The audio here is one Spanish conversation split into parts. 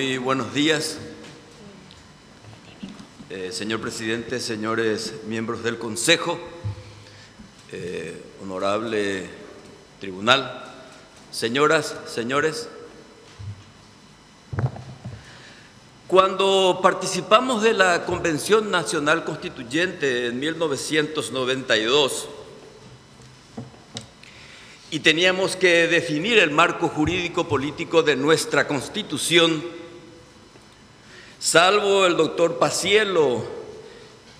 Muy buenos días, señor presidente, señores miembros del Consejo, honorable tribunal, señoras, señores. Cuando participamos de la Convención Nacional Constituyente en 1992 y teníamos que definir el marco jurídico político de nuestra Constitución, salvo el doctor Paciello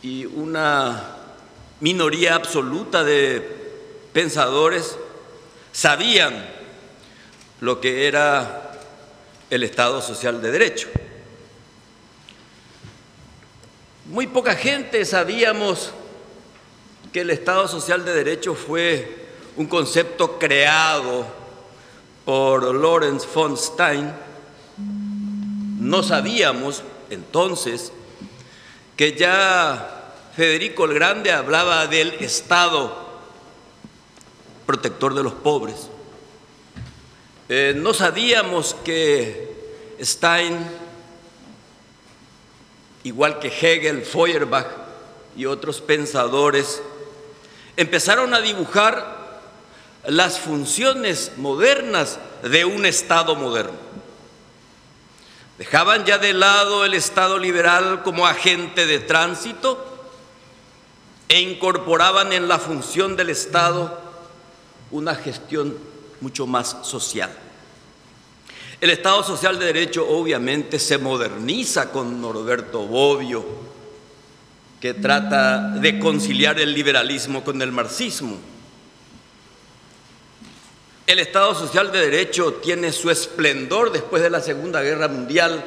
y una minoría absoluta de pensadores, sabían lo que era el Estado Social de Derecho. Muy poca gente sabíamos que el Estado Social de Derecho fue un concepto creado por Lorenz von Stein. No sabíamos entonces que ya Federico el Grande hablaba del Estado protector de los pobres. No sabíamos que Stein, igual que Hegel, Feuerbach y otros pensadores, empezaron a dibujar las funciones modernas de un Estado moderno. Dejaban ya de lado el Estado liberal como agente de tránsito e incorporaban en la función del Estado una gestión mucho más social. El Estado Social de Derecho obviamente se moderniza con Norberto Bobbio, que trata de conciliar el liberalismo con el marxismo. El Estado Social de Derecho tiene su esplendor después de la Segunda Guerra Mundial,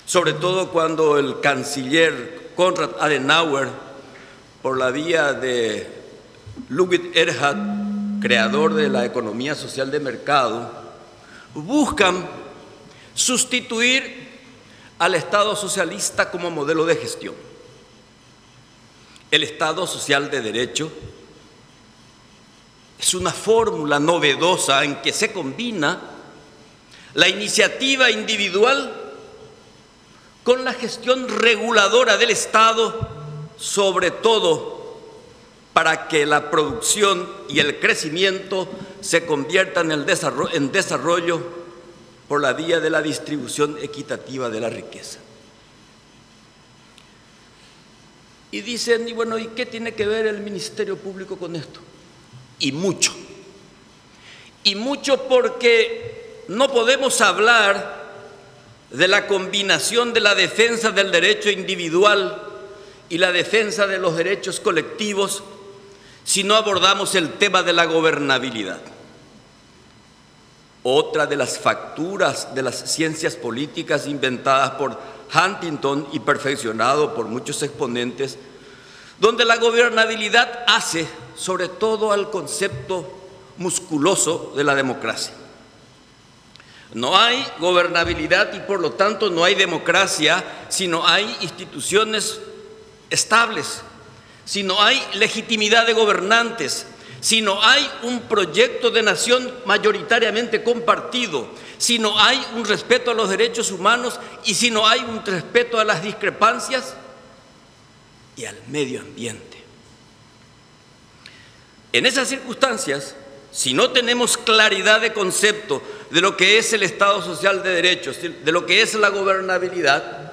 sobre todo cuando el canciller Konrad Adenauer, por la vía de Ludwig Erhard, creador de la economía social de mercado, buscan sustituir al Estado socialista como modelo de gestión. El Estado Social de Derecho es una fórmula novedosa en que se combina la iniciativa individual con la gestión reguladora del Estado, sobre todo para que la producción y el crecimiento se conviertan en desarrollo por la vía de la distribución equitativa de la riqueza. Y dicen, y bueno, ¿y qué tiene que ver el Ministerio Público con esto? Y mucho porque no podemos hablar de la combinación de la defensa del derecho individual y la defensa de los derechos colectivos si no abordamos el tema de la gobernabilidad. Otra de las facturas de las ciencias políticas inventadas por Huntington y perfeccionado por muchos exponentes, donde la gobernabilidad hace sobre todo al concepto musculoso de la democracia. No hay gobernabilidad y por lo tanto no hay democracia si no hay instituciones estables, si no hay legitimidad de gobernantes, si no hay un proyecto de nación mayoritariamente compartido, si no hay un respeto a los derechos humanos y si no hay un respeto a las discrepancias y al medio ambiente. En esas circunstancias, si no tenemos claridad de concepto de lo que es el Estado Social de Derecho, de lo que es la gobernabilidad,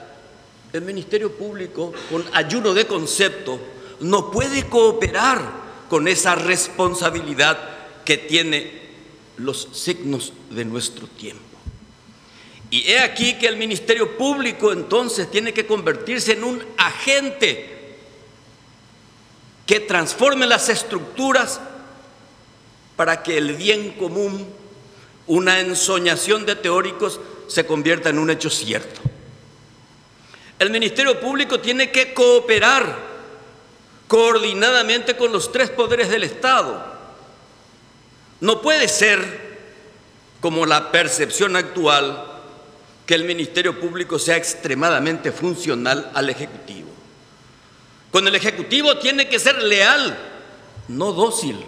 el Ministerio Público, con ayuno de concepto, no puede cooperar con esa responsabilidad que tiene los signos de nuestro tiempo. Y he aquí que el Ministerio Público entonces tiene que convertirse en un agente que transforme las estructuras para que el bien común, una ensoñación de teóricos, se convierta en un hecho cierto. El Ministerio Público tiene que cooperar coordinadamente con los tres poderes del Estado. No puede ser, como la percepción actual, que el Ministerio Público sea extremadamente funcional al Ejecutivo. Con el Ejecutivo tiene que ser leal, no dócil.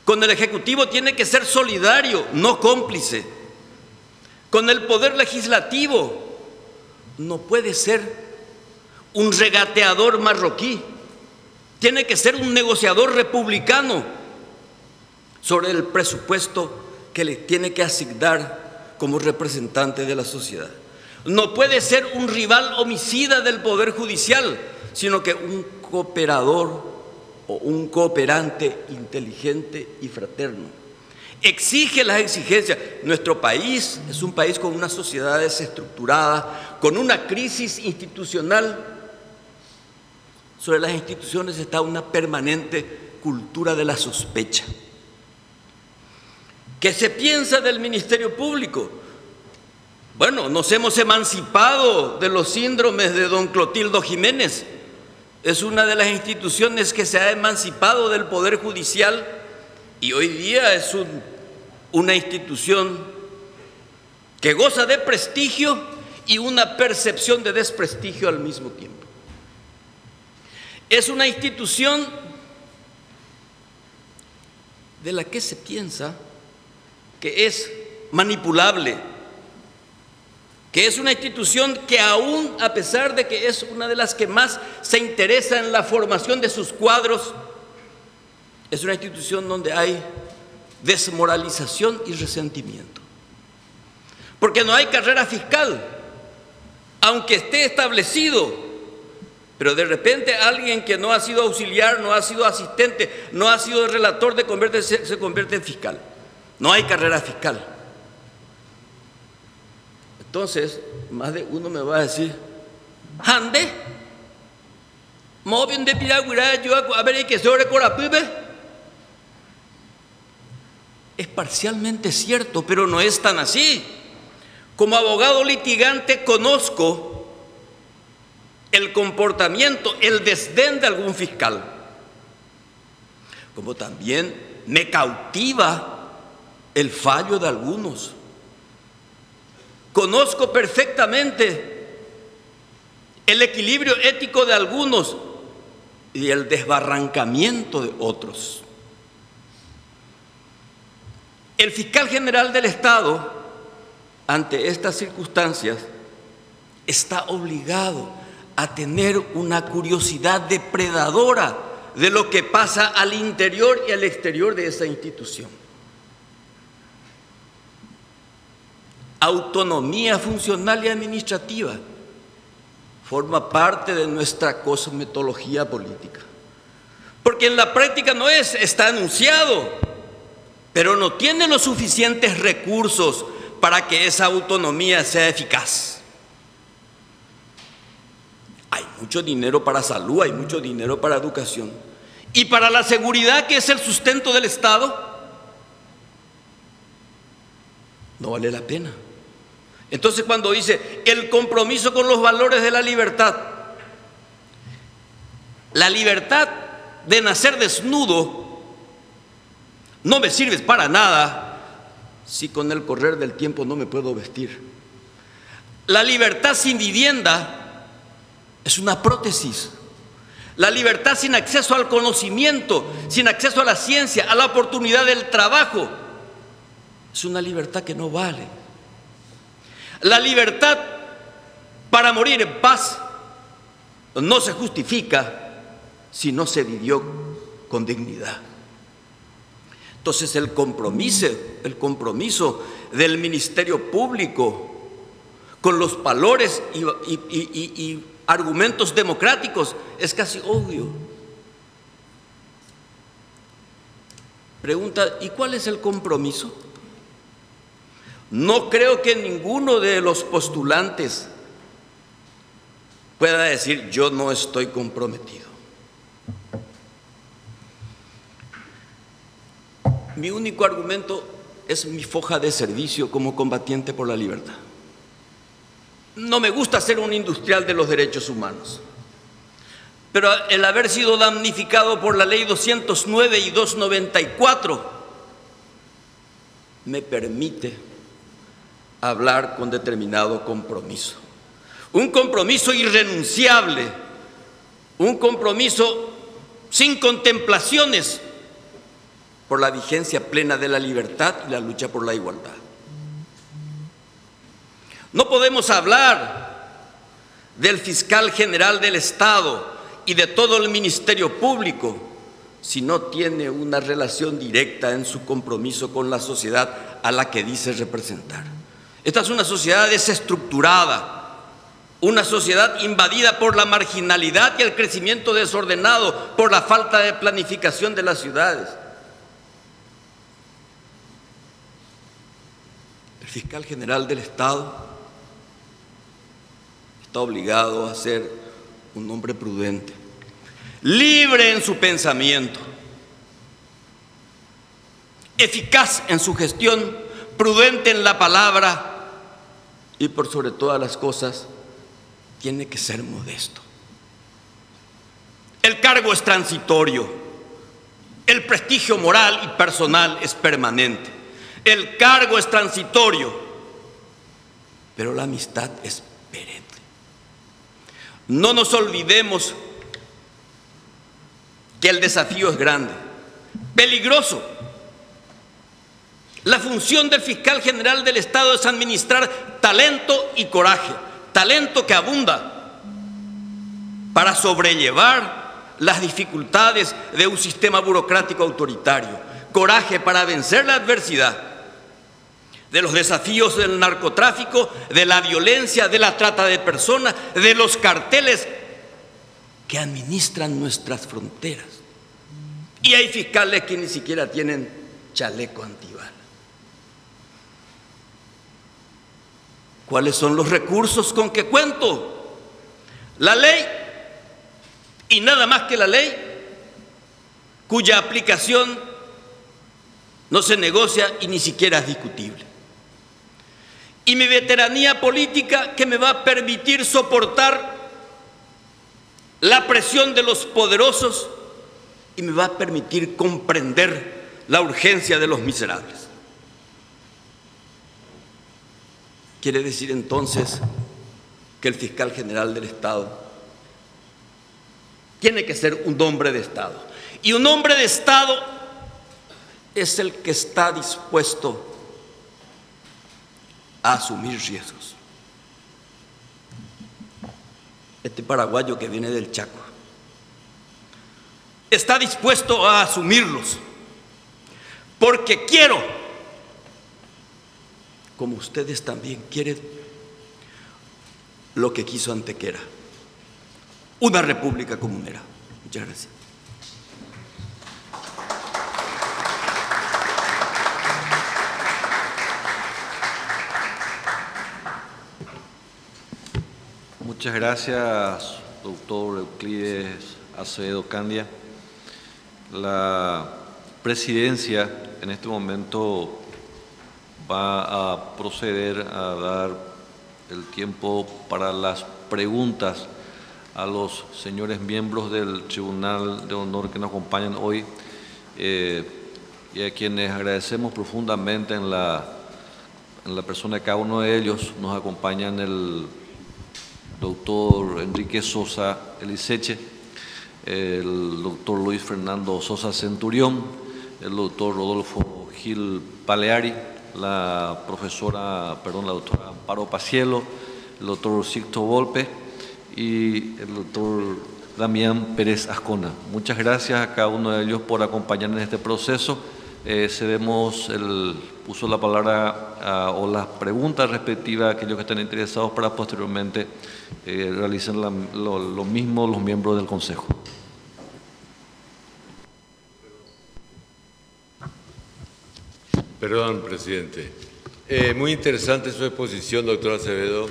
Con el Ejecutivo tiene que ser solidario, no cómplice. con el poder legislativo. No puede ser un regateador marroquí, tiene que ser un negociador republicano sobre el presupuesto que le tiene que asignar como representante de la sociedad. No puede ser un rival homicida del Poder Judicial, sino que un cooperador o un cooperante inteligente y fraterno. Exige las exigencias. Nuestro país es un país con una sociedad desestructurada, con una crisis institucional. Sobre las instituciones está una permanente cultura de la sospecha. ¿Qué se piensa del Ministerio Público? Bueno, nos hemos emancipado de los síndromes de don Clotildo Jiménez. Es una de las instituciones que se ha emancipado del Poder Judicial y hoy día es una institución que goza de prestigio y una percepción de desprestigio al mismo tiempo. Es una institución de la que se piensa que es manipulable, que es una institución que aún a pesar de que es una de las que más se interesa en la formación de sus cuadros, es una institución donde hay desmoralización y resentimiento. Porque no hay carrera fiscal, aunque esté establecido, pero de repente alguien que no ha sido auxiliar, no ha sido asistente, no ha sido relator se convierte en fiscal. No hay carrera fiscal. Entonces, más de uno me va a decir, ¿ande? ¿Mo bien de piragüira yo a ver hay que sobre corapibe? Es parcialmente cierto, pero no es tan así. Como abogado litigante conozco el comportamiento, el desdén de algún fiscal. Como también me cautiva el fallo de algunos. Conozco perfectamente el equilibrio ético de algunos y el desbarrancamiento de otros. El fiscal general del Estado, ante estas circunstancias, está obligado a tener una curiosidad depredadora de lo que pasa al interior y al exterior de esa institución. Autonomía funcional y administrativa forma parte de nuestra cosmetología política. Porque en la práctica no está anunciado, pero no tiene los suficientes recursos para que esa autonomía sea eficaz. Hay mucho dinero para salud, hay mucho dinero para educación. Y para la seguridad, que es el sustento del Estado, no vale la pena. Entonces, cuando dice el compromiso con los valores de la libertad de nacer desnudo no me sirve para nada si con el correr del tiempo no me puedo vestir. La libertad sin vivienda es una prótesis. La libertad sin acceso al conocimiento, sin acceso a la ciencia, a la oportunidad del trabajo, es una libertad que no vale. La libertad para morir en paz no se justifica si no se vivió con dignidad. Entonces el compromiso del Ministerio Público con los valores y argumentos democráticos es casi obvio. Pregunta, ¿y cuál es el compromiso? No creo que ninguno de los postulantes pueda decir yo no estoy comprometido. Mi único argumento es mi foja de servicio como combatiente por la libertad. No me gusta ser un industrial de los derechos humanos, pero el haber sido damnificado por la ley 209 y 294 me permite hablar con determinado compromiso. Un compromiso irrenunciable, un compromiso sin contemplaciones por la vigencia plena de la libertad y la lucha por la igualdad. No podemos hablar del fiscal general del Estado y de todo el Ministerio Público si no tiene una relación directa en su compromiso con la sociedad a la que dice representar. Esta es una sociedad desestructurada, una sociedad invadida por la marginalidad y el crecimiento desordenado, por la falta de planificación de las ciudades. El fiscal general del Estado está obligado a ser un hombre prudente, libre en su pensamiento, eficaz en su gestión, prudente en la palabra y por sobre todas las cosas tiene que ser modesto. El cargo es transitorio, el prestigio moral y personal es permanente. El cargo es transitorio, pero la amistad es perenne. No nos olvidemos que el desafío es grande, peligroso. La función del fiscal general del Estado es administrar talento y coraje, talento que abunda para sobrellevar las dificultades de un sistema burocrático autoritario, coraje para vencer la adversidad de los desafíos del narcotráfico, de la violencia, de la trata de personas, de los carteles que administran nuestras fronteras. Y hay fiscales que ni siquiera tienen chaleco antibala. ¿Cuáles son los recursos con que cuento? La ley, y nada más que la ley, cuya aplicación no se negocia y ni siquiera es discutible. Y mi veteranía política, que me va a permitir soportar la presión de los poderosos y me va a permitir comprender la urgencia de los miserables. Quiere decir entonces que el fiscal general del Estado tiene que ser un hombre de Estado. Y un hombre de Estado es el que está dispuesto a asumir riesgos. Este paraguayo que viene del Chaco está dispuesto a asumirlos, porque quiero, como ustedes también quieren, lo que quiso Antequera, una república comunera. Muchas gracias. Muchas gracias, doctor Euclides Acevedo Candia. La presidencia en este momento va a proceder a dar el tiempo para las preguntas a los señores miembros del Tribunal de Honor que nos acompañan hoy y a quienes agradecemos profundamente en la persona de cada uno de ellos. Nos acompañan el doctor Enrique Sosa Eliseche, el doctor Luis Fernando Sosa Centurión, el doctor Rodolfo Gil Paleari, la doctora Amparo Pacielo, el doctor Sixto Volpe y el doctor Damián Pérez Ascona. Muchas gracias a cada uno de ellos por acompañarnos en este proceso. Cedemos el uso de la palabra o las preguntas respectivas a aquellos que estén interesados para posteriormente realicen lo mismo los miembros del Consejo. Perdón, presidente. Muy interesante su exposición, doctor Acevedo.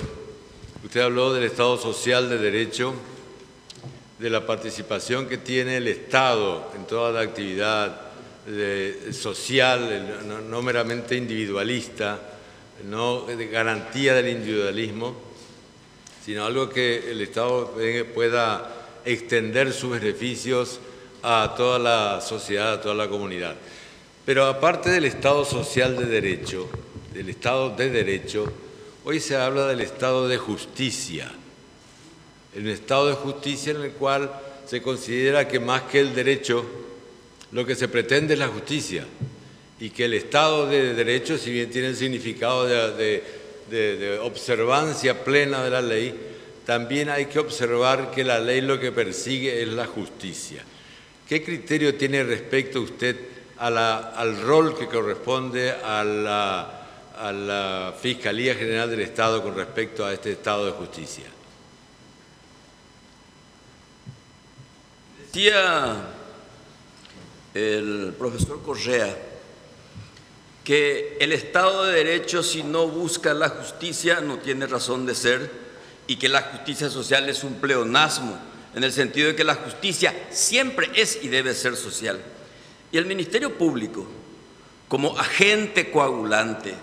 Usted habló del Estado social de derecho, de la participación que tiene el Estado en toda la actividad social, no meramente individualista, no de garantía del individualismo, sino algo que el Estado pueda extender sus beneficios a toda la sociedad, a toda la comunidad. Pero aparte del Estado social de derecho, del Estado de derecho, hoy se habla del Estado de justicia. Un Estado de justicia en el cual se considera que más que el derecho, lo que se pretende es la justicia, y que el Estado de derecho, si bien tiene el significado de de observancia plena de la ley, también hay que observar que la ley lo que persigue es la justicia. ¿Qué criterio tiene respecto usted al rol que corresponde a la Fiscalía General del Estado con respecto a este estado de justicia? Decía el profesor Correa que el Estado de Derecho, si no busca la justicia, no tiene razón de ser, y que la justicia social es un pleonasmo, en el sentido de que la justicia siempre es y debe ser social. Y el Ministerio Público, como agente coagulante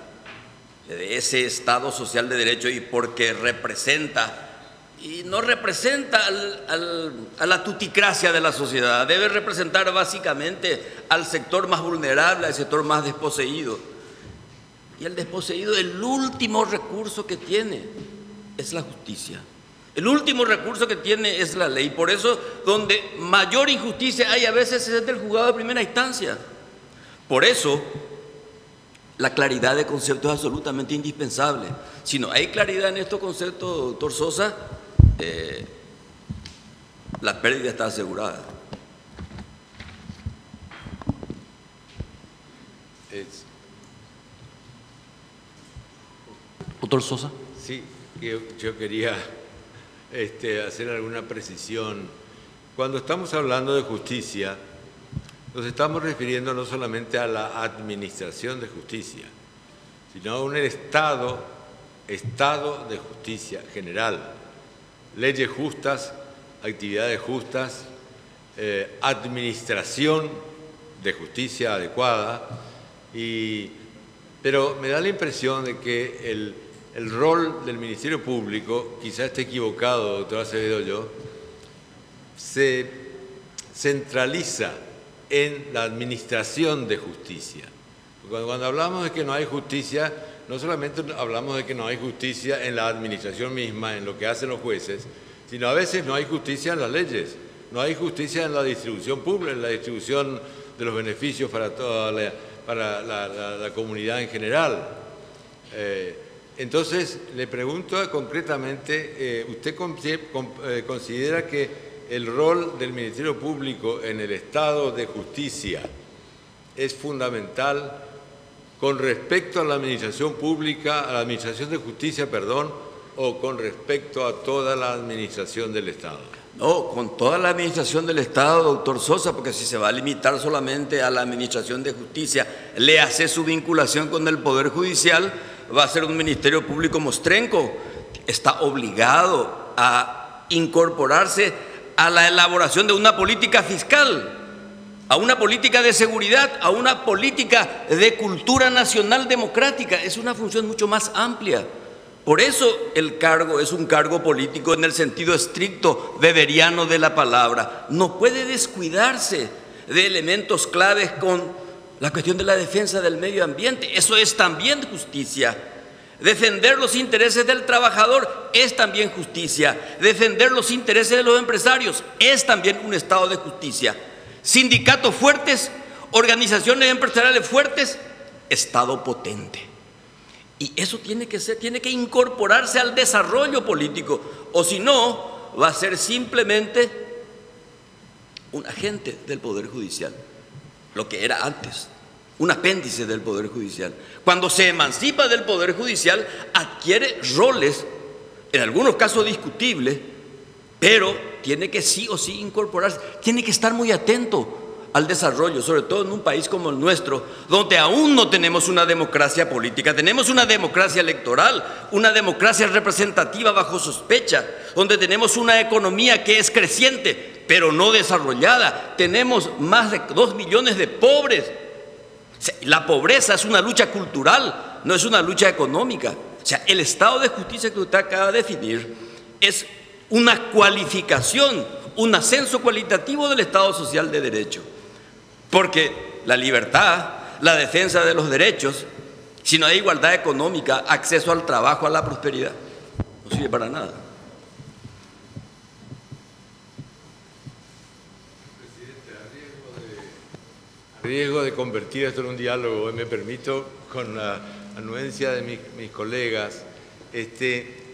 de ese Estado social de derecho, y porque representa, y no representa a la tuticracia de la sociedad, debe representar básicamente al sector más vulnerable, al sector más desposeído. Y el desposeído, el último recurso que tiene es la justicia. El último recurso que tiene es la ley. Por eso, donde mayor injusticia hay a veces es del juzgado de primera instancia. Por eso, la claridad de conceptos es absolutamente indispensable. Si no hay claridad en estos conceptos, doctor Sosa, la pérdida está asegurada. Doctor Sosa. Sí, yo quería hacer alguna precisión. Cuando estamos hablando de justicia, nos estamos refiriendo no solamente a la administración de justicia, sino a un estado de justicia general. Leyes justas, actividades justas, administración de justicia adecuada, pero me da la impresión de que el rol del Ministerio Público, quizá esté equivocado, doctor Acevedo, yo, se centraliza en la administración de justicia. Cuando hablamos de que no hay justicia, no solamente hablamos de que no hay justicia en la administración misma, en lo que hacen los jueces, sino a veces no hay justicia en las leyes, no hay justicia en la distribución pública, en la distribución de los beneficios para toda la comunidad en general. Entonces, le pregunto concretamente, ¿usted considera que el rol del Ministerio Público en el estado de justicia es fundamental con respecto a la administración pública, a la administración de justicia, perdón, o con respecto a toda la administración del Estado? No, con toda la administración del Estado, doctor Sosa, porque si se va a limitar solamente a la administración de justicia, le hace su vinculación con el Poder Judicial, va a ser un Ministerio Público mostrenco. Está obligado a incorporarse a la elaboración de una política fiscal, a una política de seguridad, a una política de cultura nacional democrática. Es una función mucho más amplia. Por eso el cargo es un cargo político en el sentido estricto weberiano de la palabra. No puede descuidarse de elementos claves con la cuestión de la defensa del medio ambiente. Eso es también justicia. Defender los intereses del trabajador es también justicia. Defender los intereses de los empresarios es también un estado de justicia. Sindicatos fuertes, organizaciones empresariales fuertes, Estado potente. Y eso tiene que incorporarse al desarrollo político, o si no, va a ser simplemente un agente del Poder Judicial, lo que era antes, un apéndice del Poder Judicial. Cuando se emancipa del Poder Judicial, adquiere roles, en algunos casos discutibles, pero tiene que sí o sí incorporarse, tiene que estar muy atento al desarrollo, sobre todo en un país como el nuestro, donde aún no tenemos una democracia política, tenemos una democracia electoral, una democracia representativa bajo sospecha, donde tenemos una economía que es creciente, pero no desarrollada, tenemos más de 2 millones de pobres. La pobreza es una lucha cultural, no es una lucha económica. O sea, el estado de justicia que usted acaba de definir es una cualificación, un ascenso cualitativo del Estado social de derecho. Porque la libertad, la defensa de los derechos, si no hay igualdad económica, acceso al trabajo, a la prosperidad, no sirve para nada. A riesgo de convertir esto en un diálogo, me permito, con la anuencia de mis colegas,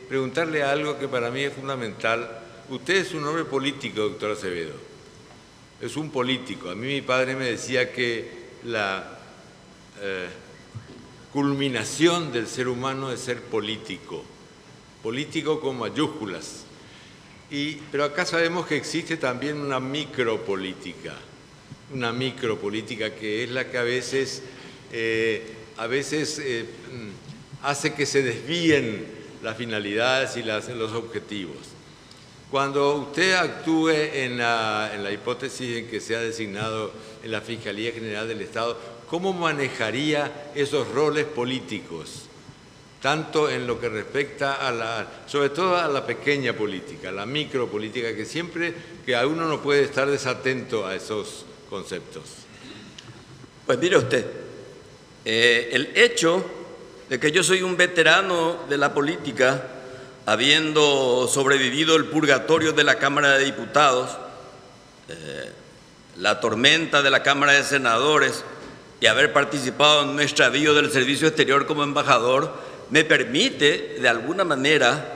preguntarle algo que para mí es fundamental. Usted es un hombre político, doctor Acevedo. Es un político. A mí mi padre me decía que la culminación del ser humano es ser político. Político con mayúsculas. Pero acá sabemos que existe también una micropolítica que es la que a veces hace que se desvíen las finalidades y los objetivos. Cuando usted actúe en la hipótesis en que sea designado en la Fiscalía General del Estado, ¿cómo manejaría esos roles políticos? Tanto en lo que respecta sobre todo a la pequeña política, la micropolítica, que a uno no puede estar desatento a esos conceptos. Pues mire usted, el hecho de que yo soy un veterano de la política, habiendo sobrevivido el purgatorio de la Cámara de Diputados, la tormenta de la Cámara de Senadores y haber participado en un extravío del servicio exterior como embajador, me permite de alguna manera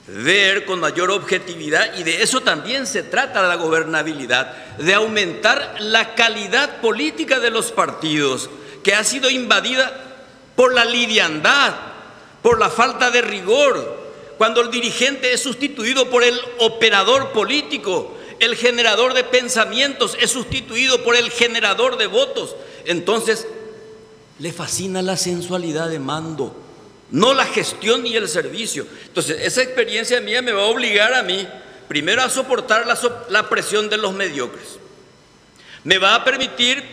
ver con mayor objetividad, y de eso también se trata la gobernabilidad, de aumentar la calidad política de los partidos, que ha sido invadida por la liviandad, por la falta de rigor. Cuando el dirigente es sustituido por el operador político, el generador de pensamientos es sustituido por el generador de votos, entonces le fascina la sensualidad de mando, no la gestión y el servicio. Entonces esa experiencia mía me va a obligar a mí primero a soportar la presión de los mediocres, me va a permitir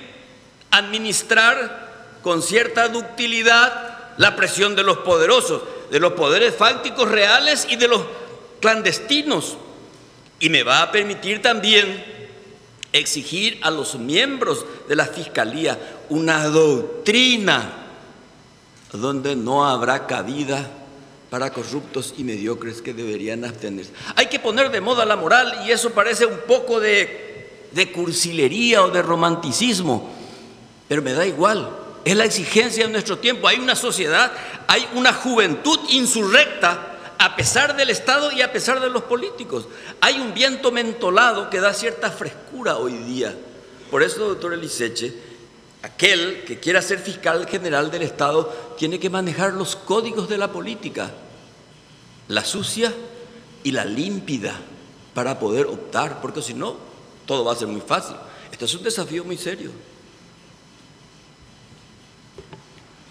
administrar con cierta ductilidad la presión de los poderosos, de los poderes fácticos reales y de los clandestinos, y me va a permitir también exigir a los miembros de la Fiscalía una doctrina donde no habrá cabida para corruptos y mediocres que deberían abstenerse. Hay que poner de moda la moral, y eso parece un poco de cursilería o de romanticismo, pero me da igual, es la exigencia de nuestro tiempo. Hay una sociedad, hay una juventud insurrecta a pesar del Estado y a pesar de los políticos. Hay un viento mentolado que da cierta frescura hoy día. Por eso, doctor Eliseche, aquel que quiera ser fiscal general del Estado tiene que manejar los códigos de la política, la sucia y la límpida, para poder optar, porque si no, todo va a ser muy fácil. Esto es un desafío muy serio.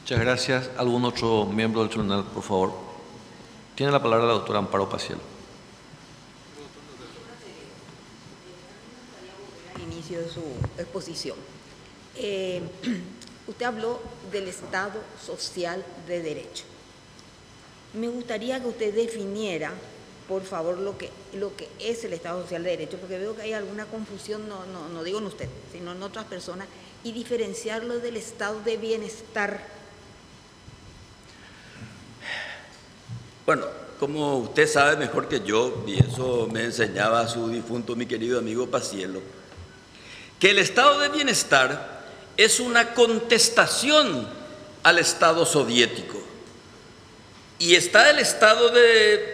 Muchas gracias. ¿Algún otro miembro del tribunal, por favor? Tiene la palabra la doctora Amparo Paciel. Al inicio de su exposición, usted habló del Estado social de derecho. Me gustaría que usted definiera, por favor, lo que es el Estado social de derecho, porque veo que hay alguna confusión, no digo en usted, sino en otras personas, y diferenciarlo del estado de bienestar. Bueno, como usted sabe mejor que yo, y eso me enseñaba su difunto mi querido amigo Paciello, que el estado de bienestar es una contestación al Estado soviético. Y está el Estado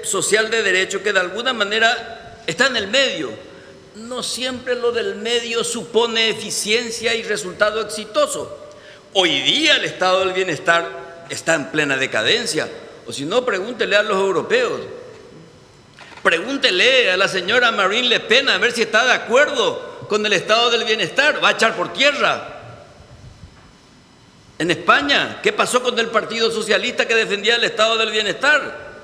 social de derecho, que de alguna manera está en el medio. No siempre lo del medio supone eficiencia y resultado exitoso. Hoy día el Estado del bienestar está en plena decadencia. O si no, pregúntele a los europeos. Pregúntele a la señora Marine Le Pen a ver si está de acuerdo con el Estado del bienestar. Va a echar por tierra. En España, ¿qué pasó con el Partido Socialista que defendía el Estado del bienestar?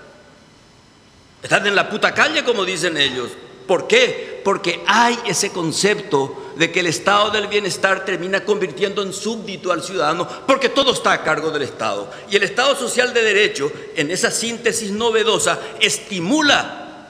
Están en la puta calle, como dicen ellos. ¿Por qué? Porque hay ese concepto de que el Estado del bienestar termina convirtiendo en súbdito al ciudadano, porque todo está a cargo del Estado. Y el Estado social de derecho, en esa síntesis novedosa, estimula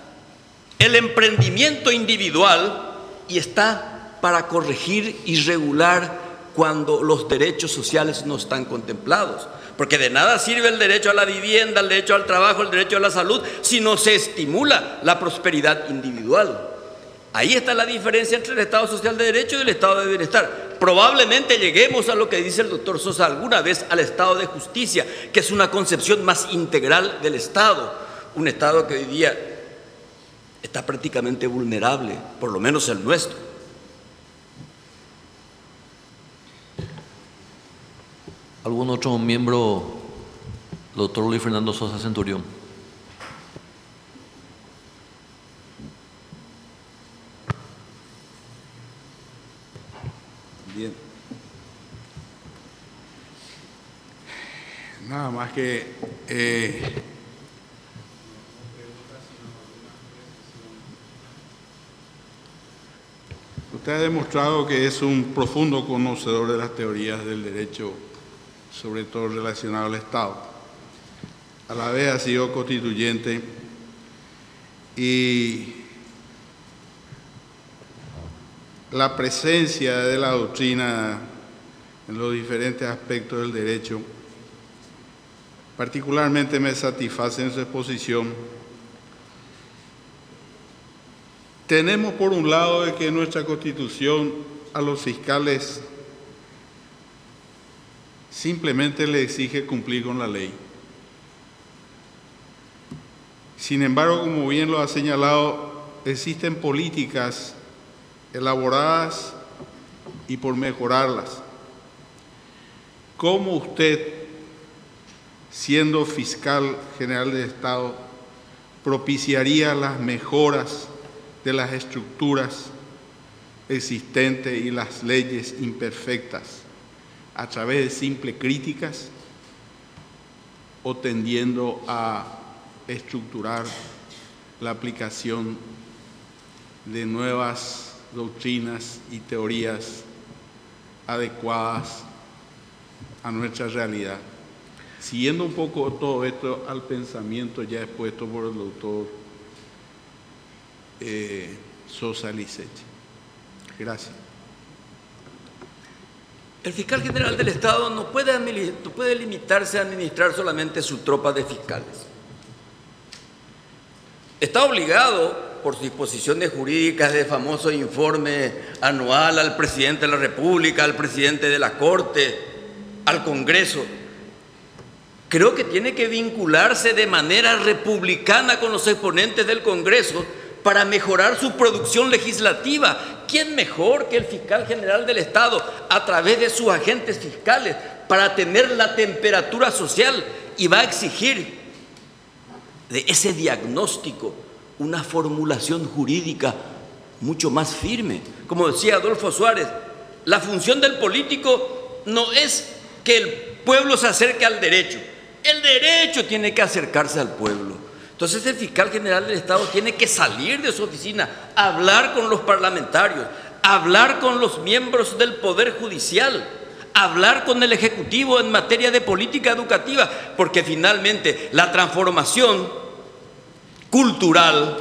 el emprendimiento individual y está para corregir y regular cuando los derechos sociales no están contemplados. Porque de nada sirve el derecho a la vivienda, el derecho al trabajo, el derecho a la salud, si no se estimula la prosperidad individual. Ahí está la diferencia entre el Estado social de derecho y el Estado de bienestar. Probablemente lleguemos a lo que dice el doctor Sosa alguna vez, al Estado de justicia, que es una concepción más integral del Estado. Un Estado que hoy día está prácticamente vulnerable, por lo menos el nuestro. ¿Algún otro miembro, doctor Luis Fernando Sosa Centurión? Bien. Nada más que usted ha demostrado que es un profundo conocedor de las teorías del derecho, sobre todo relacionado al Estado. A la vez ha sido constituyente y la presencia de la doctrina en los diferentes aspectos del derecho particularmente me satisface en su exposición. Tenemos por un lado de que nuestra Constitución a los fiscales simplemente le exige cumplir con la ley. Sin embargo, como bien lo ha señalado, existen políticas elaboradas y por mejorarlas. ¿Cómo usted, siendo fiscal general del Estado, propiciaría las mejoras de las estructuras existentes y las leyes imperfectas a través de simples críticas o tendiendo a estructurar la aplicación de nuevas doctrinas y teorías adecuadas a nuestra realidad? Siguiendo un poco todo esto al pensamiento ya expuesto por el doctor Sosa Liceche. Gracias. El fiscal general del Estado no puede limitarse a administrar solamente su tropa de fiscales. Está obligado por sus disposiciones jurídicas de famoso informe anual al presidente de la República, al presidente de la Corte, al Congreso. Creo que tiene que vincularse de manera republicana con los exponentes del Congreso para mejorar su producción legislativa. ¿Quién mejor que el fiscal general del Estado a través de sus agentes fiscales para tener la temperatura social? Y va a exigir de ese diagnóstico una formulación jurídica mucho más firme. Como decía Adolfo Suárez, la función del político no es que el pueblo se acerque al derecho, el derecho tiene que acercarse al pueblo. Entonces el fiscal general del Estado tiene que salir de su oficina, hablar con los parlamentarios, hablar con los miembros del Poder Judicial, hablar con el Ejecutivo en materia de política educativa, porque finalmente la transformación cultural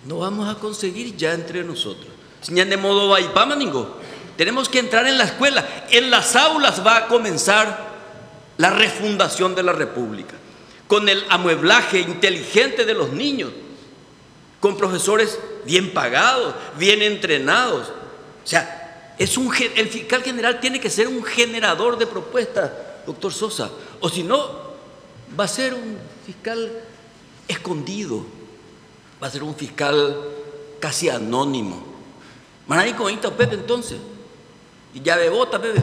no vamos a conseguir ya entre nosotros. De modo vaipamaningo, tenemos que entrar en la escuela, en las aulas va a comenzar la refundación de la República, con el amueblaje inteligente de los niños, con profesores bien pagados, bien entrenados. O sea, el fiscal general tiene que ser un generador de propuestas, doctor Sosa, o si no, va a ser un fiscal escondido, va a ser un fiscal casi anónimo. Maná con Pepe entonces, y ya bebota, Pepe.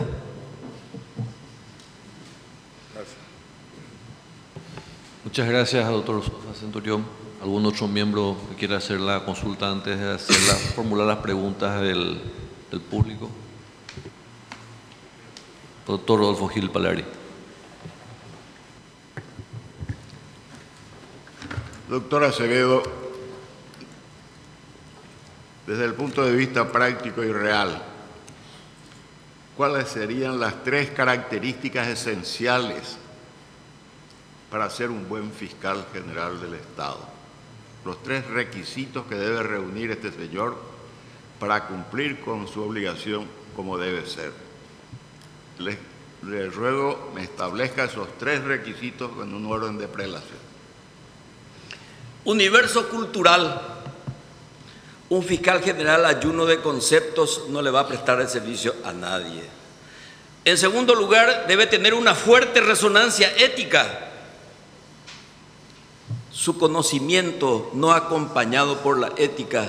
Muchas gracias, doctor Sosa Centurión. ¿Algún otro miembro que quiera hacer la consulta antes de formular las preguntas del público? Doctor Rodolfo Gil Palari. Doctor Acevedo, desde el punto de vista práctico y real, ¿cuáles serían las 3 características esenciales para ser un buen fiscal general del Estado? Los 3 requisitos que debe reunir este señor para cumplir con su obligación como debe ser. Le ruego me establezca esos 3 requisitos en un orden de prelación. Universo cultural, Un fiscal general ayuno de conceptos no le va a prestar el servicio a nadie. En segundo lugar, debe tener una fuerte resonancia ética. Su conocimiento no acompañado por la ética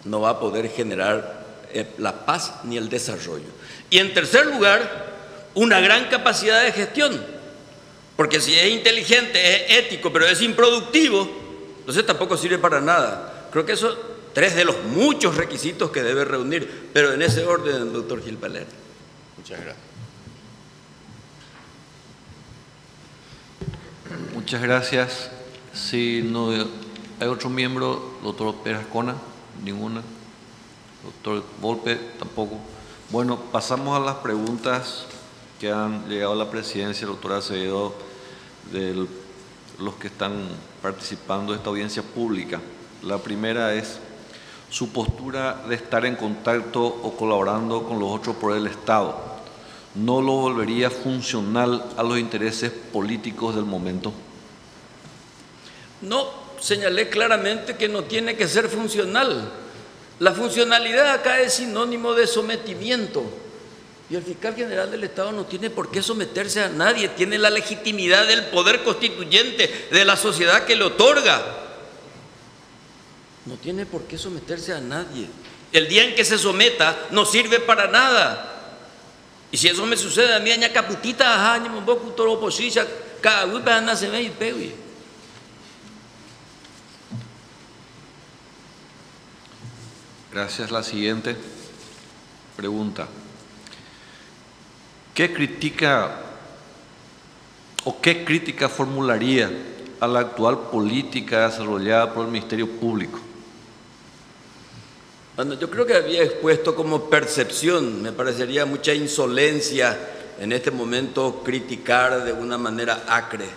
no va a poder generar la paz ni el desarrollo. Y en tercer lugar, una gran capacidad de gestión, porque si es inteligente, es ético, pero es improductivo, entonces tampoco sirve para nada. Creo que esos tres de los muchos requisitos que debe reunir, pero en ese orden, doctor Gil Paler. Muchas gracias. Muchas gracias. Si no hay otro miembro, doctor Pérez Ascona, ninguna. Doctor Volpe, tampoco. Bueno, pasamos a las preguntas que han llegado a la presidencia, doctora Acevedo, de los que están participando de esta audiencia pública. La primera es su postura de estar en contacto o colaborando con los otros por el Estado. ¿No lo volvería funcional a los intereses políticos del momento? No, señalé claramente que no tiene que ser funcional. La funcionalidad acá es sinónimo de sometimiento. Y el fiscal general del Estado no tiene por qué someterse a nadie, tiene la legitimidad del poder constituyente de la sociedad que le otorga. No tiene por qué someterse a nadie. El día en que se someta no sirve para nada. Y si eso me sucede a mí, aña caputita, aña un poco todo oposición, cada uno va se ve y pegue. Gracias. La siguiente pregunta. ¿Qué crítica formularía a la actual política desarrollada por el Ministerio Público? Bueno, yo creo que había expuesto como percepción, me parecería mucha insolencia en este momento criticar de una manera acre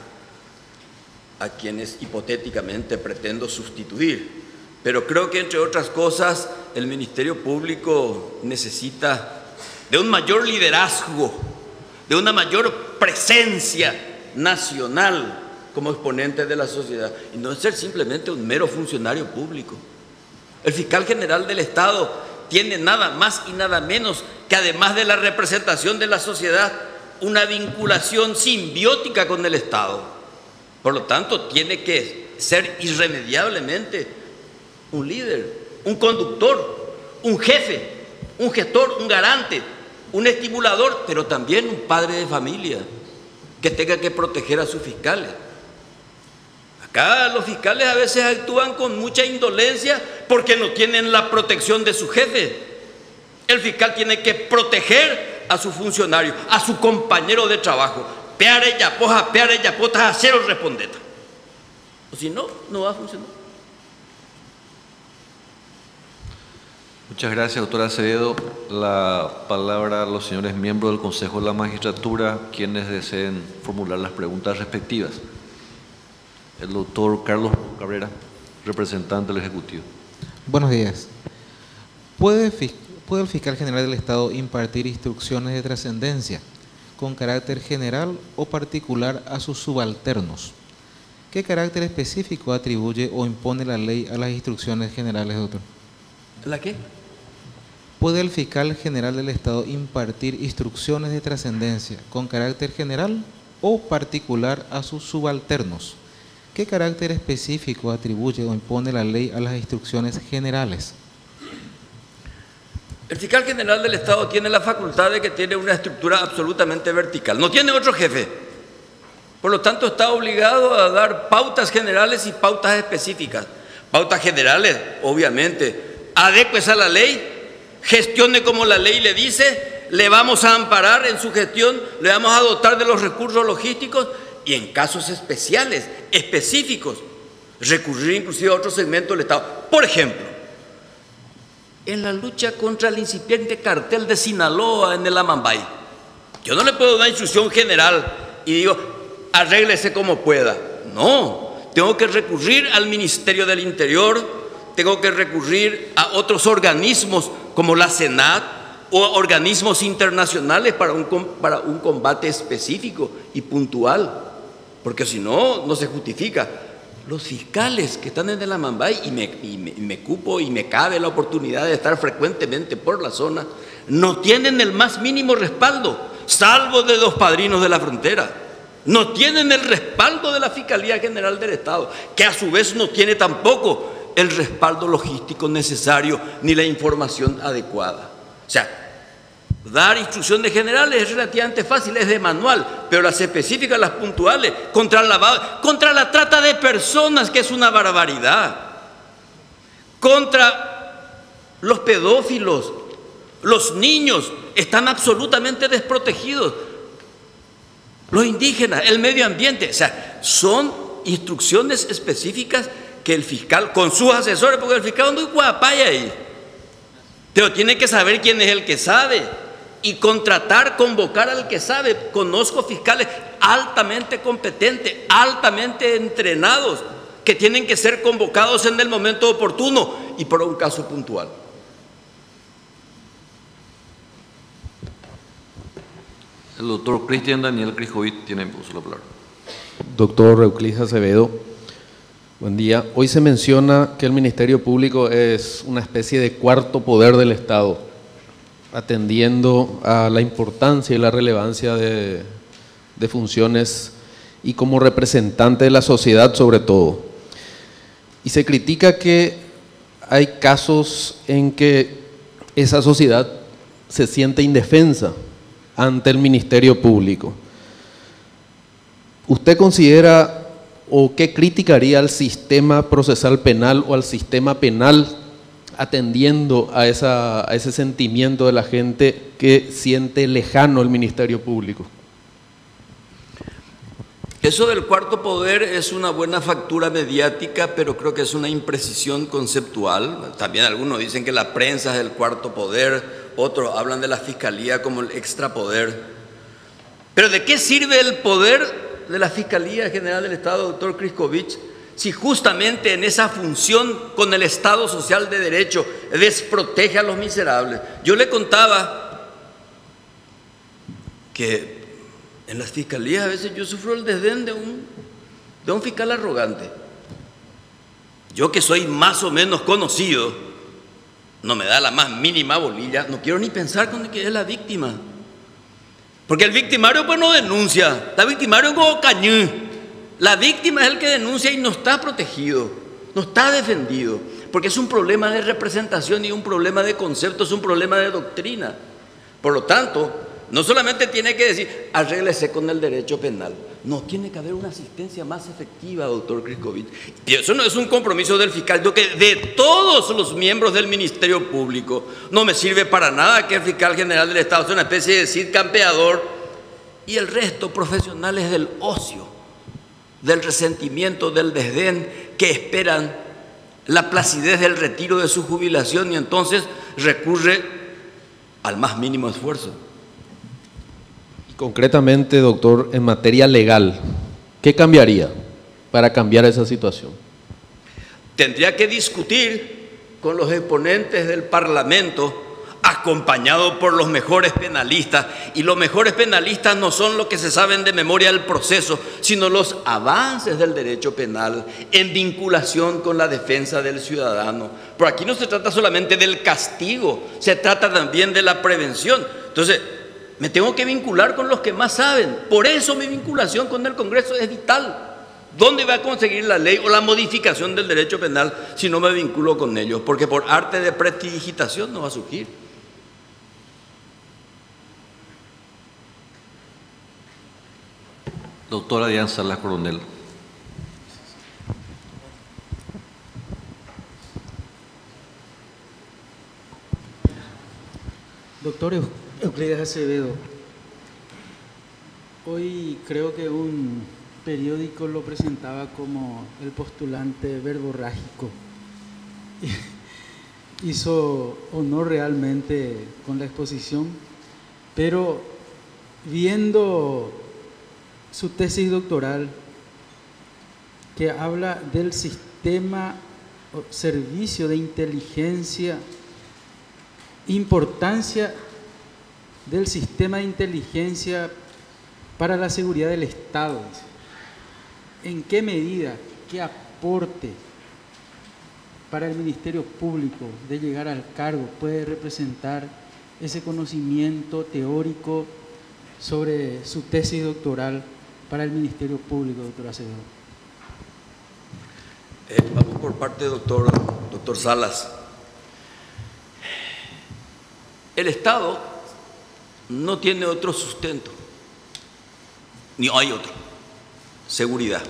a quienes hipotéticamente pretendo sustituir. Pero creo que, entre otras cosas, el Ministerio Público necesita de un mayor liderazgo, de una mayor presencia nacional como exponente de la sociedad, y no ser simplemente un mero funcionario público. El fiscal general del Estado tiene nada más y nada menos que, además de la representación de la sociedad, una vinculación simbiótica con el Estado. Por lo tanto, tiene que ser irremediablemente un líder, un conductor, un jefe, un gestor, un garante, un estimulador, pero también un padre de familia que tenga que proteger a sus fiscales. Acá los fiscales a veces actúan con mucha indolencia porque no tienen la protección de su jefe. El fiscal tiene que proteger a su funcionario, a su compañero de trabajo. Peare yapotas, a cero respondeta. O si no, no va a funcionar. Muchas gracias, doctora Acevedo. La palabra a los señores miembros del Consejo de la Magistratura, quienes deseen formular las preguntas respectivas. El doctor Carlos Cabrera, representante del Ejecutivo. Buenos días. ¿Puede el fiscal general del Estado impartir instrucciones de trascendencia con carácter general o particular a sus subalternos? ¿Qué carácter específico atribuye o impone la ley a las instrucciones generales, doctor? ¿La qué? ¿Puede el fiscal general del Estado impartir instrucciones de trascendencia con carácter general o particular a sus subalternos? ¿Qué carácter específico atribuye o impone la ley a las instrucciones generales? El fiscal general del Estado tiene la facultad de que tiene una estructura absolutamente vertical. No tiene otro jefe. Por lo tanto, está obligado a dar pautas generales y pautas específicas. Pautas generales, obviamente, adécuese a la ley, gestione como la ley le dice, le vamos a amparar en su gestión, le vamos a dotar de los recursos logísticos y en casos especiales, específicos, recurrir inclusive a otro segmento del Estado. Por ejemplo, en la lucha contra el incipiente cartel de Sinaloa en el Amambay, yo no le puedo dar instrucción general y digo, arréglese como pueda. No, tengo que recurrir al Ministerio del Interior, tengo que recurrir a otros organismos como la Senat o organismos internacionales para un combate específico y puntual, porque si no, no se justifica. los fiscales que están en el Amambay, y me cupo y me cabe la oportunidad de estar frecuentemente por la zona, no tienen el más mínimo respaldo, salvo de los padrinos de la frontera. No tienen el respaldo de la Fiscalía General del Estado, que a su vez no tiene tampoco el respaldo logístico necesario ni la información adecuada. O sea, dar instrucciones generales es relativamente fácil, es de manual, pero las específicas, las puntuales, contra el lavado, contra la trata de personas, que es una barbaridad, contra los pedófilos, los niños están absolutamente desprotegidos, los indígenas, el medio ambiente. O sea, son instrucciones específicas que el fiscal, con sus asesores, porque el fiscal no es guapaya ahí, pero tiene que saber quién es el que sabe y contratar, convocar al que sabe. Conozco fiscales altamente competentes, altamente entrenados, que tienen que ser convocados en el momento oportuno y por un caso puntual. El doctor Cristian Daniel Criscovit tiene uso la palabra. Doctor Euclides Acevedo, buen día. Hoy se menciona que el Ministerio Público es una especie de cuarto poder del Estado, atendiendo a la importancia y la relevancia de funciones y como representante de la sociedad sobre todo. Y se critica que hay casos en que esa sociedad se siente indefensa ante el Ministerio Público. ¿Usted considera o qué criticaría al sistema procesal penal o al sistema penal atendiendo a ese sentimiento de la gente que siente lejano el Ministerio Público? Eso del cuarto poder es una buena factura mediática, pero creo que es una imprecisión conceptual. También algunos dicen que la prensa es el cuarto poder, otros hablan de la Fiscalía como el extrapoder. Pero ¿de qué sirve el poder de la Fiscalía General del Estado, doctor Criscovit, si justamente en esa función con el Estado Social de Derecho desprotege a los miserables? Yo le contaba que en las fiscalías a veces yo sufro el desdén de un fiscal arrogante. Yo, que soy más o menos conocido, no me da la más mínima bolilla, no quiero ni pensar con que es la víctima. Porque el victimario pues no denuncia, el victimario es como cañú. La víctima es el que denuncia y no está protegido, no está defendido, porque es un problema de representación y un problema de conceptos, un problema de doctrina. Por lo tanto, no solamente tiene que decir, arréglese con el derecho penal. No, tiene que haber una asistencia más efectiva, doctor Criscovit. Y eso no es un compromiso del fiscal, sino que de todos los miembros del Ministerio Público. No me sirve para nada que el fiscal general del Estado sea una especie de Cid campeador y el resto profesionales del ocio, del resentimiento, del desdén, que esperan la placidez del retiro de su jubilación y entonces recurre al más mínimo esfuerzo. Concretamente, doctor, en materia legal, ¿qué cambiaría para cambiar esa situación? Tendría que discutir con los exponentes del Parlamento, acompañado por los mejores penalistas, y los mejores penalistas no son los que se saben de memoria del proceso, sino los avances del derecho penal en vinculación con la defensa del ciudadano. Por aquí no se trata solamente del castigo, se trata también de la prevención. Entonces, me tengo que vincular con los que más saben. Por eso mi vinculación con el Congreso es vital. ¿Dónde va a conseguir la ley o la modificación del derecho penal si no me vinculo con ellos? Porque por arte de prestidigitación no va a surgir. Doctora Diana Salas Coronel. Doctor Euclides Acevedo, hoy creo que un periódico lo presentaba como el postulante verborrágico. Hizo honor realmente con la exposición, pero viendo su tesis doctoral, que habla del sistema o servicio de inteligencia, importancia del sistema de inteligencia para la seguridad del Estado. ¿En qué medida, qué aporte para el Ministerio Público de llegar al cargo puede representar ese conocimiento teórico sobre su tesis doctoral para el Ministerio Público, doctor Acevedo? Vamos por parte, doctor Salas. El Estado no tiene otro sustento, ni hay otro: seguridad.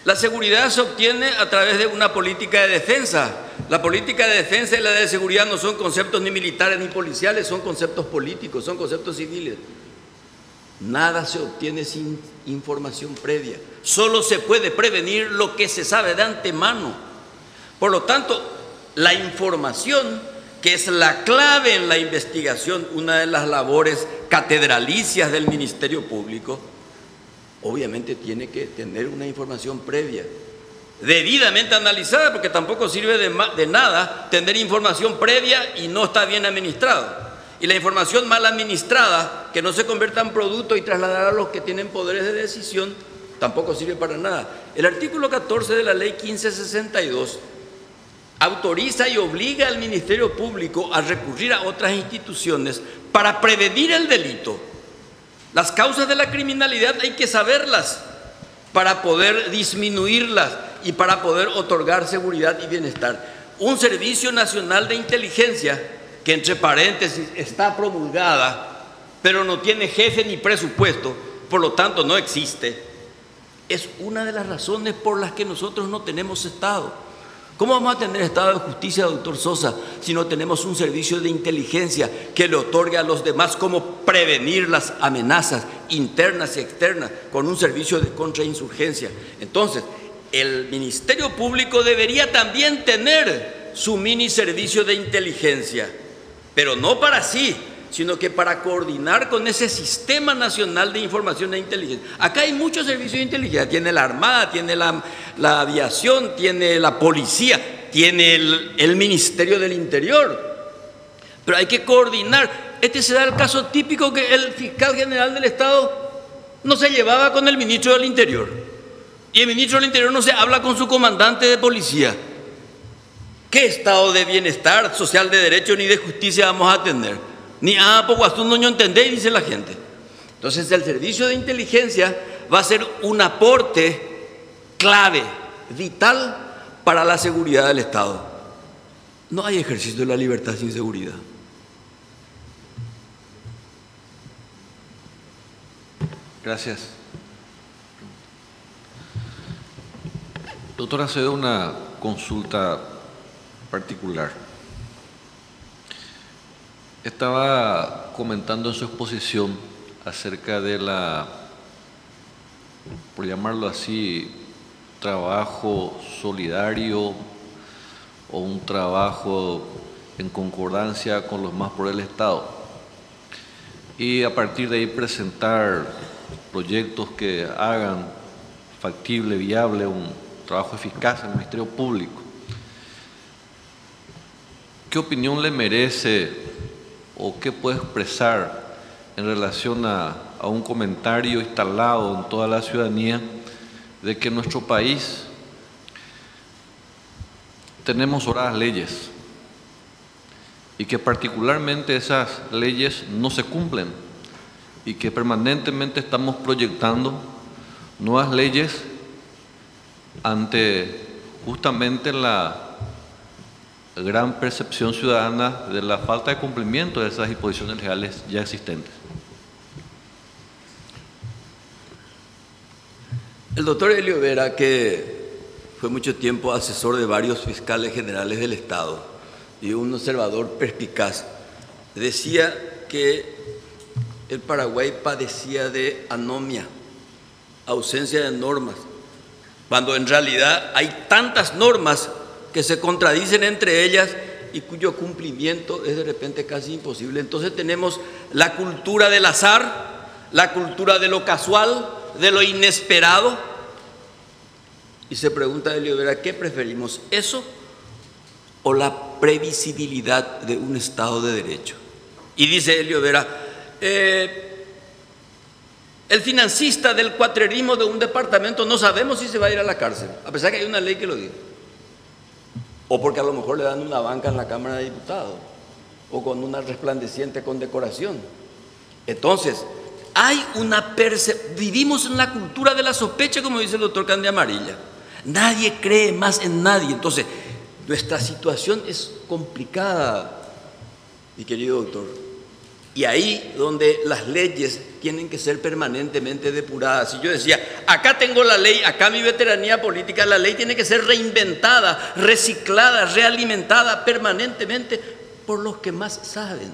La seguridad se obtiene a través de una política de defensa. La política de defensa y la de seguridad no son conceptos ni militares ni policiales, son conceptos políticos, son conceptos civiles. Nada se obtiene sin información previa. Solo se puede prevenir lo que se sabe de antemano. Por lo tanto, la información, que es la clave en la investigación, una de las labores catedralicias del Ministerio Público, obviamente tiene que tener una información previa, debidamente analizada, porque tampoco sirve de nada tener información previa y no está bien administrada. Y la información mal administrada, que no se convierta en producto y trasladar a los que tienen poderes de decisión, tampoco sirve para nada. El artículo 14 de la ley 1562 autoriza y obliga al Ministerio Público a recurrir a otras instituciones para prevenir el delito. Las causas de la criminalidad hay que saberlas para poder disminuirlas y para poder otorgar seguridad y bienestar. Un Servicio Nacional de Inteligencia, que entre paréntesis está promulgada, pero no tiene jefe ni presupuesto, por lo tanto no existe, es una de las razones por las que nosotros no tenemos Estado. ¿Cómo vamos a tener Estado de Justicia, doctor Sosa, si no tenemos un servicio de inteligencia que le otorgue a los demás cómo prevenir las amenazas internas y externas con un servicio de contrainsurgencia? Entonces, el Ministerio Público debería también tener su mini servicio de inteligencia, pero no para sí, sino que para coordinar con ese Sistema Nacional de Información e Inteligencia. Acá hay muchos servicios de inteligencia: tiene la Armada, tiene la aviación, tiene la policía, tiene el Ministerio del Interior, pero hay que coordinar. Este será el caso típico, que el fiscal general del Estado no se llevaba con el ministro del Interior, y el ministro del Interior no se habla con su comandante de policía. ¿Qué estado de bienestar social, de derecho ni de justicia vamos a tener? Ni no entendéis, dice la gente. Entonces, el servicio de inteligencia va a ser un aporte clave, vital para la seguridad del Estado. No hay ejercicio de la libertad sin seguridad. Gracias. Doctora, Acevedo, una consulta particular. Estaba comentando en su exposición acerca de por llamarlo así, trabajo solidario o un trabajo en concordancia con los más por el Estado, y a partir de ahí presentar proyectos que hagan factible, viable un trabajo eficaz en el Ministerio Público. ¿Qué opinión le merece o qué puede expresar en relación a un comentario instalado en toda la ciudadanía de que en nuestro país tenemos sobradas leyes y que particularmente esas leyes no se cumplen y que permanentemente estamos proyectando nuevas leyes ante justamente la gran percepción ciudadana de la falta de cumplimiento de esas disposiciones legales ya existentes? El doctor Helio Vera, que fue mucho tiempo asesor de varios fiscales generales del Estado y un observador perspicaz, decía que el Paraguay padecía de anomia, ausencia de normas, cuando en realidad hay tantas normas que se contradicen entre ellas y cuyo cumplimiento es de repente casi imposible. Entonces tenemos la cultura del azar, la cultura de lo casual, de lo inesperado. Y se pregunta Helio Vera, ¿qué preferimos? ¿Eso o la previsibilidad de un Estado de Derecho? Y dice Helio Vera, El financista del cuatrerismo de un departamento no sabemos si se va a ir a la cárcel, a pesar que hay una ley que lo dice. O porque a lo mejor le dan una banca en la Cámara de Diputados, o con una resplandeciente condecoración. Entonces, vivimos en la cultura de la sospecha, como dice el doctor Candia Amarilla. Nadie cree más en nadie. Entonces, nuestra situación es complicada, mi querido doctor. Y ahí donde las leyes tienen que ser permanentemente depuradas. Si yo decía, acá tengo la ley, acá mi veteranía política, la ley tiene que ser reinventada, reciclada, realimentada permanentemente por los que más saben.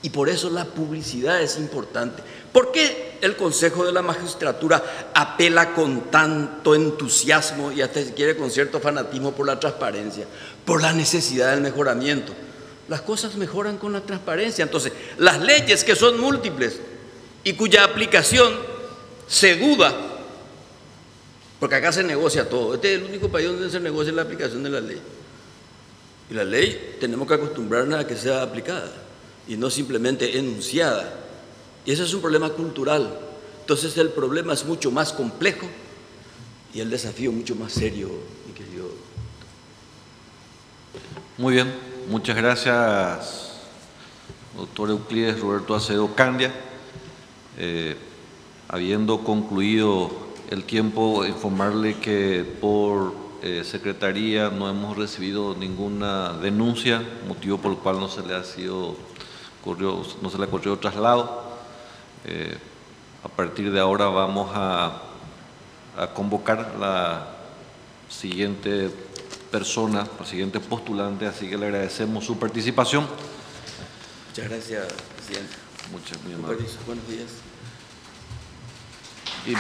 Y por eso la publicidad es importante. ¿Por qué el Consejo de la Magistratura apela con tanto entusiasmo y hasta si quiere con cierto fanatismo por la transparencia? Por la necesidad del mejoramiento. Las cosas mejoran con la transparencia. Entonces, las leyes que son múltiples y cuya aplicación se duda, porque acá se negocia todo. Este es el único país donde se negocia la aplicación de la ley. Y la ley tenemos que acostumbrarnos a que sea aplicada y no simplemente enunciada. Y ese es un problema cultural. Entonces, el problema es mucho más complejo y el desafío mucho más serio, mi querido. Muy bien. Muchas gracias, doctor Euclides Roberto Acevedo Candia. Habiendo concluido el tiempo, informarle que por Secretaría no hemos recibido ninguna denuncia, motivo por el cual no se le ha corrido traslado. A partir de ahora vamos a convocar la siguiente persona, la siguiente postulante, así que le agradecemos su participación. Muchas gracias, presidente. Muy amable. Buenos días. Y